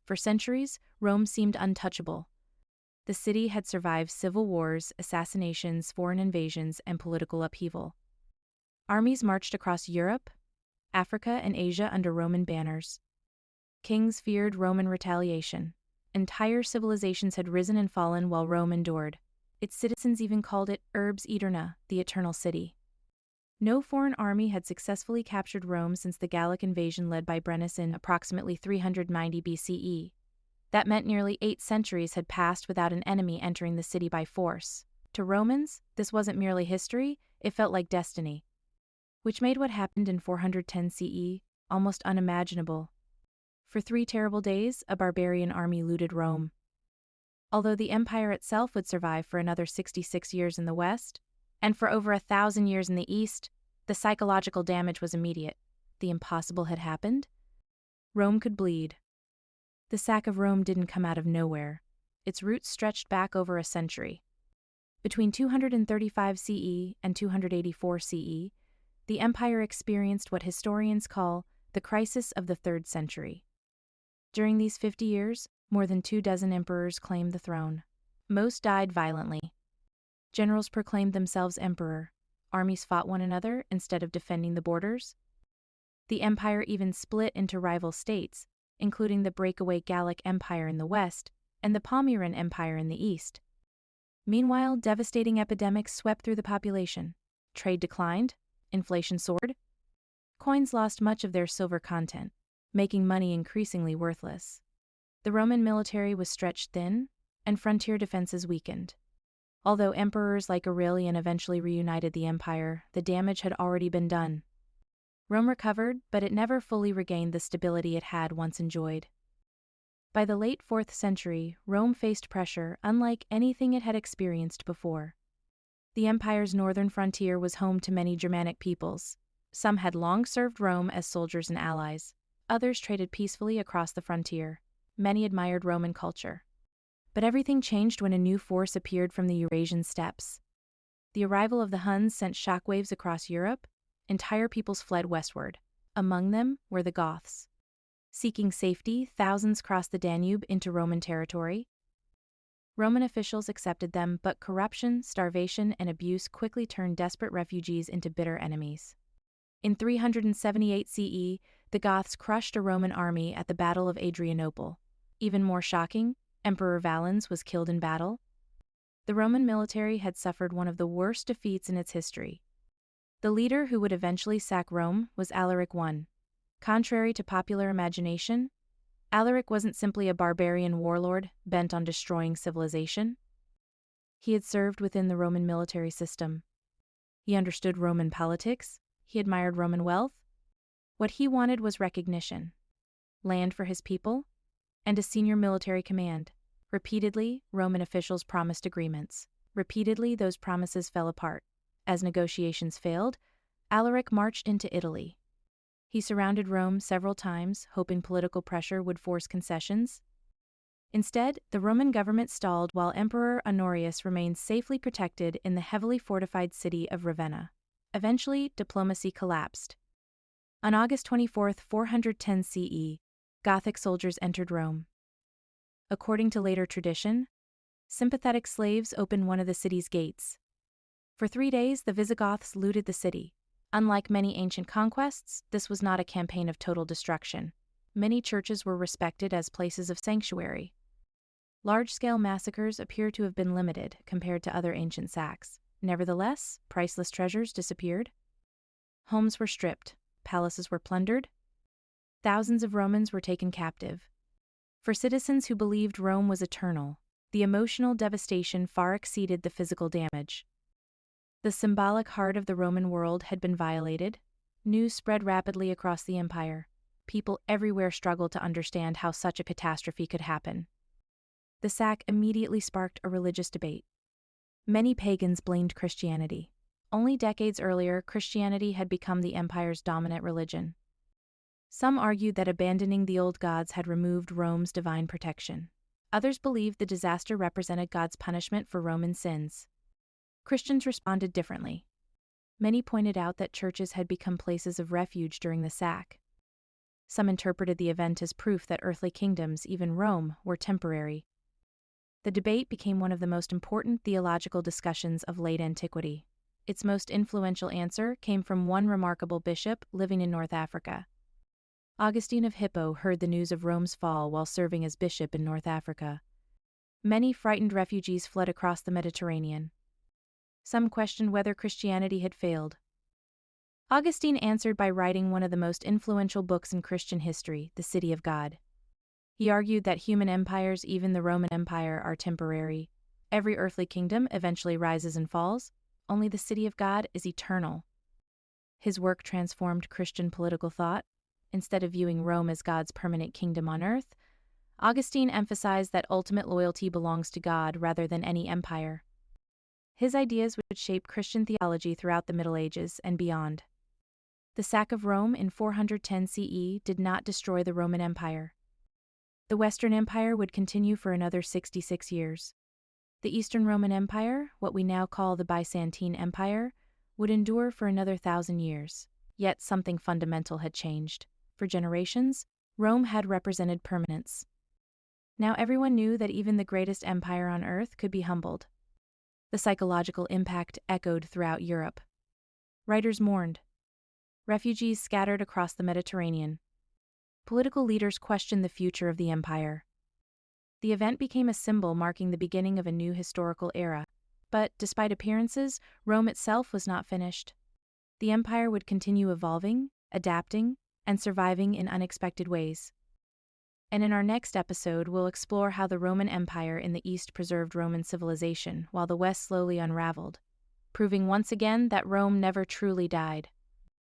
For centuries, Rome seemed untouchable. The city had survived civil wars, assassinations, foreign invasions, and political upheaval. Armies marched across Europe, Africa, and Asia under Roman banners. Kings feared Roman retaliation. Entire civilizations had risen and fallen while Rome endured. Its citizens even called it Urbs Aeterna, the Eternal City. No foreign army had successfully captured Rome since the Gallic invasion led by Brennus in approximately 390 BCE. That meant nearly 8 centuries had passed without an enemy entering the city by force. To Romans, this wasn't merely history, it felt like destiny, which made what happened in 410 CE almost unimaginable. For 3 terrible days, a barbarian army looted Rome. Although the empire itself would survive for another 66 years in the west, and for over 1,000 years in the east, the psychological damage was immediate. The impossible had happened. Rome could bleed. The sack of Rome didn't come out of nowhere. Its roots stretched back over a century. Between 235 CE and 284 CE, the empire experienced what historians call the crisis of the 3rd century. During these 50 years, more than 24 emperors claimed the throne. Most died violently. Generals proclaimed themselves emperor. Armies fought one another instead of defending the borders. The empire even split into rival states, including the breakaway Gallic Empire in the west and the Palmyrene Empire in the east. Meanwhile, devastating epidemics swept through the population. Trade declined, inflation soared. Coins lost much of their silver content, making money increasingly worthless. The Roman military was stretched thin, and frontier defenses weakened. Although emperors like Aurelian eventually reunited the empire, the damage had already been done. Rome recovered, but it never fully regained the stability it had once enjoyed. By the late 4th century, Rome faced pressure unlike anything it had experienced before. The empire's northern frontier was home to many Germanic peoples. Some had long served Rome as soldiers and allies. Others traded peacefully across the frontier. Many admired Roman culture. But everything changed when a new force appeared from the Eurasian steppes. The arrival of the Huns sent shockwaves across Europe. Entire peoples fled westward. Among them were the Goths. Seeking safety, thousands crossed the Danube into Roman territory. Roman officials accepted them, but corruption, starvation, and abuse quickly turned desperate refugees into bitter enemies. In 378 CE, the Goths crushed a Roman army at the Battle of Adrianople. Even more shocking, Emperor Valens was killed in battle. The Roman military had suffered one of the worst defeats in its history. The leader who would eventually sack Rome was Alaric I. Contrary to popular imagination, Alaric wasn't simply a barbarian warlord bent on destroying civilization. He had served within the Roman military system. He understood Roman politics. He admired Roman wealth. What he wanted was recognition, land for his people, and a senior military command. Repeatedly, Roman officials promised agreements. Repeatedly, those promises fell apart. As negotiations failed, Alaric marched into Italy. He surrounded Rome several times, hoping political pressure would force concessions. Instead, the Roman government stalled while Emperor Honorius remained safely protected in the heavily fortified city of Ravenna. Eventually, diplomacy collapsed. On August 24, 410 CE, Gothic soldiers entered Rome. According to later tradition, sympathetic slaves opened one of the city's gates. For 3 days, the Visigoths looted the city. Unlike many ancient conquests, this was not a campaign of total destruction. Many churches were respected as places of sanctuary. Large-scale massacres appear to have been limited compared to other ancient sacks. Nevertheless, priceless treasures disappeared. Homes were stripped, palaces were plundered. Thousands of Romans were taken captive. For citizens who believed Rome was eternal, the emotional devastation far exceeded the physical damage. The symbolic heart of the Roman world had been violated. News spread rapidly across the empire. People everywhere struggled to understand how such a catastrophe could happen. The sack immediately sparked a religious debate. Many pagans blamed Christianity. Only decades earlier, Christianity had become the empire's dominant religion. Some argued that abandoning the old gods had removed Rome's divine protection. Others believed the disaster represented God's punishment for Roman sins. Christians responded differently. Many pointed out that churches had become places of refuge during the sack. Some interpreted the event as proof that earthly kingdoms, even Rome, were temporary. The debate became one of the most important theological discussions of late antiquity. Its most influential answer came from one remarkable bishop living in North Africa. Augustine of Hippo heard the news of Rome's fall while serving as bishop in North Africa. Many frightened refugees fled across the Mediterranean. Some questioned whether Christianity had failed. Augustine answered by writing one of the most influential books in Christian history, The City of God. He argued that human empires, even the Roman Empire, are temporary. Every earthly kingdom eventually rises and falls. Only the City of God is eternal. His work transformed Christian political thought. Instead of viewing Rome as God's permanent kingdom on earth, Augustine emphasized that ultimate loyalty belongs to God rather than any empire. His ideas would shape Christian theology throughout the Middle Ages and beyond. The sack of Rome in 410 CE did not destroy the Roman Empire. The Western Empire would continue for another 66 years. The Eastern Roman Empire, what we now call the Byzantine Empire, would endure for another 1,000 years. Yet something fundamental had changed. For generations, Rome had represented permanence. Now everyone knew that even the greatest empire on earth could be humbled. The psychological impact echoed throughout Europe. Writers mourned. Refugees scattered across the Mediterranean. Political leaders questioned the future of the empire. The event became a symbol marking the beginning of a new historical era. But, despite appearances, Rome itself was not finished. The empire would continue evolving, adapting, and surviving in unexpected ways. And in our next episode, we'll explore how the Roman Empire in the East preserved Roman civilization while the West slowly unraveled, proving once again that Rome never truly died.